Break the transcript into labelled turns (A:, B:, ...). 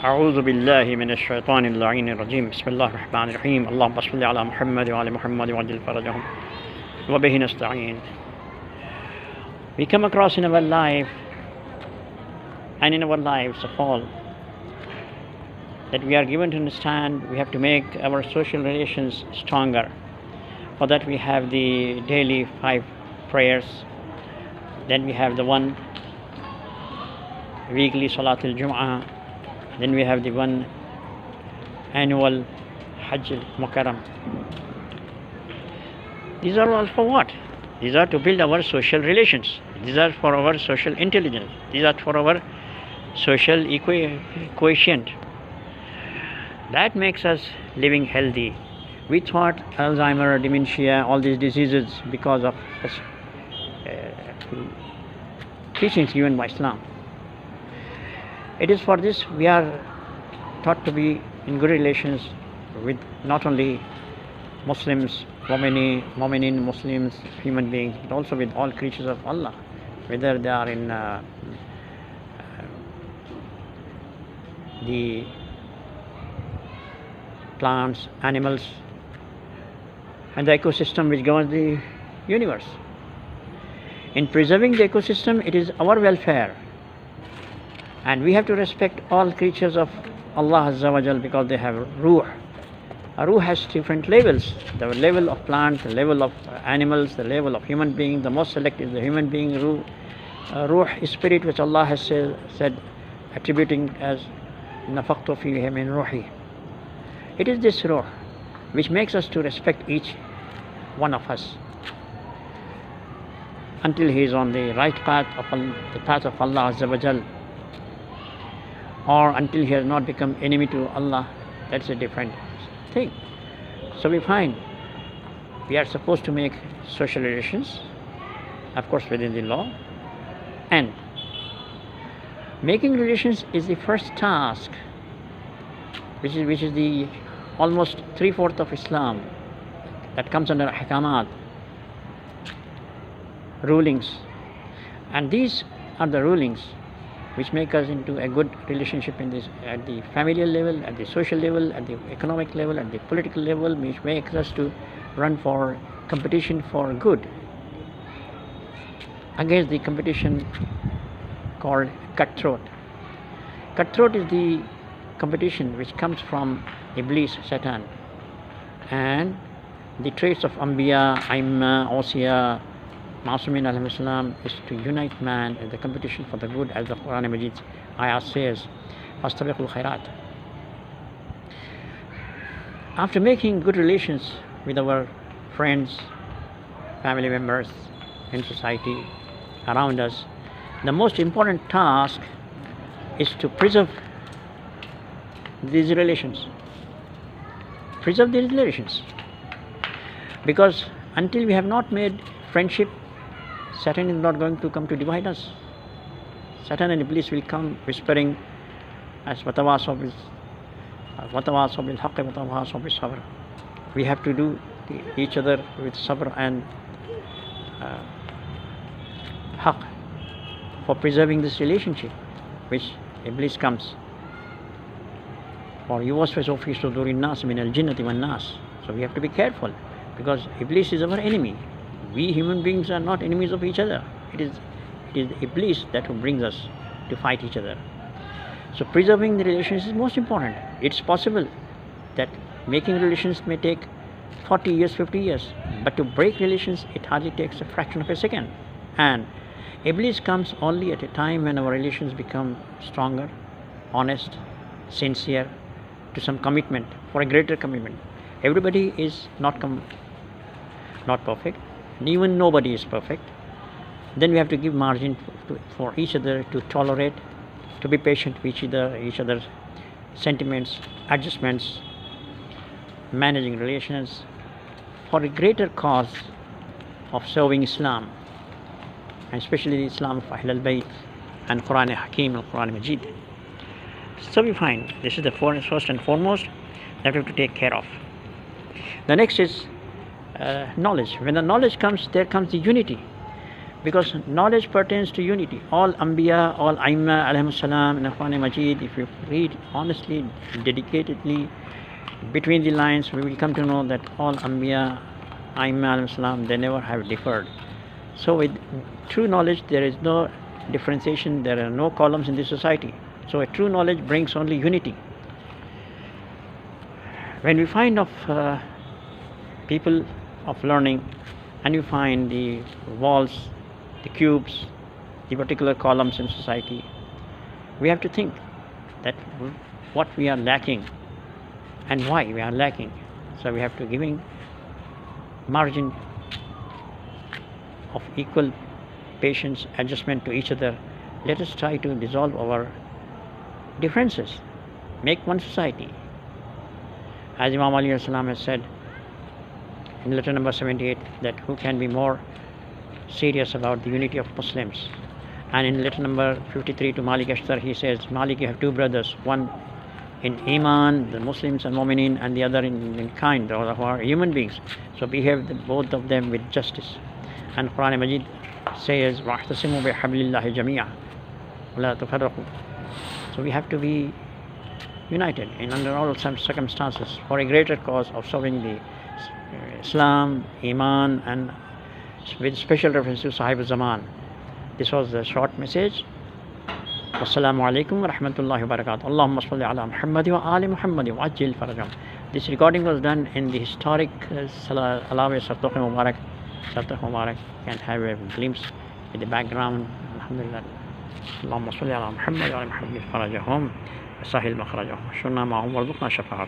A: أعوذ بالله من الشيطان اللعين الرجيم بسم الله الرحمن الرحيم اللهم صل على محمد وعلى محمد وعجل فرجهم وبه نستعين. We come across in our life and in our lives of all that we are given to understand we have to make our social relations stronger. For that we have the daily 5 prayers, then we have the one weekly Salatul Jum'ah, then we have the one annual Hajj Mukarram. These are all for what? These are to build our social relations. These are for our social intelligence. These are for our social quotient. That makes us living healthy. We thought Alzheimer, dementia, all these diseases because of teachings given by Islam. It is for this we are taught to be in good relations with not only Muslims, Mu'minin, Muslims, human beings, but also with all creatures of Allah, whether they are in the plants, animals, and the ecosystem which governs the universe. In preserving the ecosystem, it is our welfare. And we have to respect all creatures of Allah Azza wa Jal because they have ruh. A ruh has different levels. The level of plants, the level of animals, the level of human beings. The most select is the human being ruh. Ruh is spirit which Allah has said attributing as nafaqtu fihi min ruhi. It is this ruh which makes us to respect each one of us until he is on the right path of the path of Allah Azza wa Jal, or until he has not become enemy to Allah. That's a different thing. So we find we are supposed to make social relations, of course within the law, and making relations is the first task, which is the almost 3/4 of Islam that comes under ahkamat, rulings, and these are the rulings which make us into a good relationship in this, at the familial level, at the social level, at the economic level, at the political level, which makes us to run for competition for good against the competition called cutthroat. Cutthroat is the competition which comes from Iblis, Satan, and the traits of Anbiya, Aimma, Awsiya, Masumin alayhi salam is to unite man in the competition for the good, as the Quran Majid ayat says, Fastabiqul khairat. After making good relations with our friends, family members in society around us, the most important task is to preserve these relations. Preserve these relations. Because until we have not made friendship, Satan is not going to come to divide us. Satan and Iblis will come whispering as watawasaw bil haqq watawasaw bis sabr. We have to do each other with sabr and haqq for preserving this relationship, which Iblis comes. For yuwaswisu fi sudurin nas min al-jinnati wan nas. So we have to be careful because Iblis is our enemy. We human beings are not enemies of each other. It is Iblis that who brings us to fight each other. So preserving the relations is most important. It's possible that making relations may take 40 years, 50 years, but to break relations it hardly takes a fraction of a second. And Iblis comes only at a time when our relations become stronger, honest, sincere, to some commitment, for a greater commitment. Everybody is not perfect. Even nobody is perfect. Then we have to give margin for each other to tolerate, to be patient with each other's sentiments, adjustments, managing relations for a greater cause of serving Islam, and especially the Islam of Ahl al-Bayt and Quran Hakim and Quran Majid. So we find this is the first and foremost that we have to take care of. The next is knowledge. When the knowledge comes, there comes the unity. because knowledge pertains to unity. All Anbiya, all Aimma, alayhim salam, in Quran Majid, if you read honestly, dedicatedly, between the lines, we will come to know that all Anbiya, Aimma, alayhim salam, they never have differed. So with true knowledge, there is no differentiation, there are no columns in the society. So a true knowledge brings only unity. When we find of people of learning, and you find the walls, the cubes, the particular columns in society, we have to think that what we are lacking and why we are lacking. So we have to giving margin of equal patience, adjustment to each other. Let us try to dissolve our differences, make one society. As Imam Ali salam has said in letter number 78, that who can be more serious about the unity of Muslims. And in letter number 53 to Malik Ashtar, he says, Malik, you have two brothers, one in Iman, the Muslims and Mu'mineen, and the other in kind, or who are human beings. So behave both of them with justice. And Quran Majid says, وَاعْتَصِمُوا بِحَبْلِ اللَّهِ جَمِيعًا وَلَا تُفَرَّقُوا. So we have to be united in under all circumstances for a greater cause of serving the Islam, Iman, and with special reference to Sahib Zaman. This was the short message. Wassalamu alaikum wa rahmatullahi wa barakatuh. Allahumma salli ala Muhammad wa ali Muhammad wa ajil farajam. This recording was done in the historic Alawi Sartokh Mubarak. Sartokh Mubarak can have a glimpse with the background. Alhamdulillah. Allahumma salli ala Muhammad wa ali Muhammad farajahum. Sahil makhrajahum. Shunna ma'hum warzuqna shafa'at.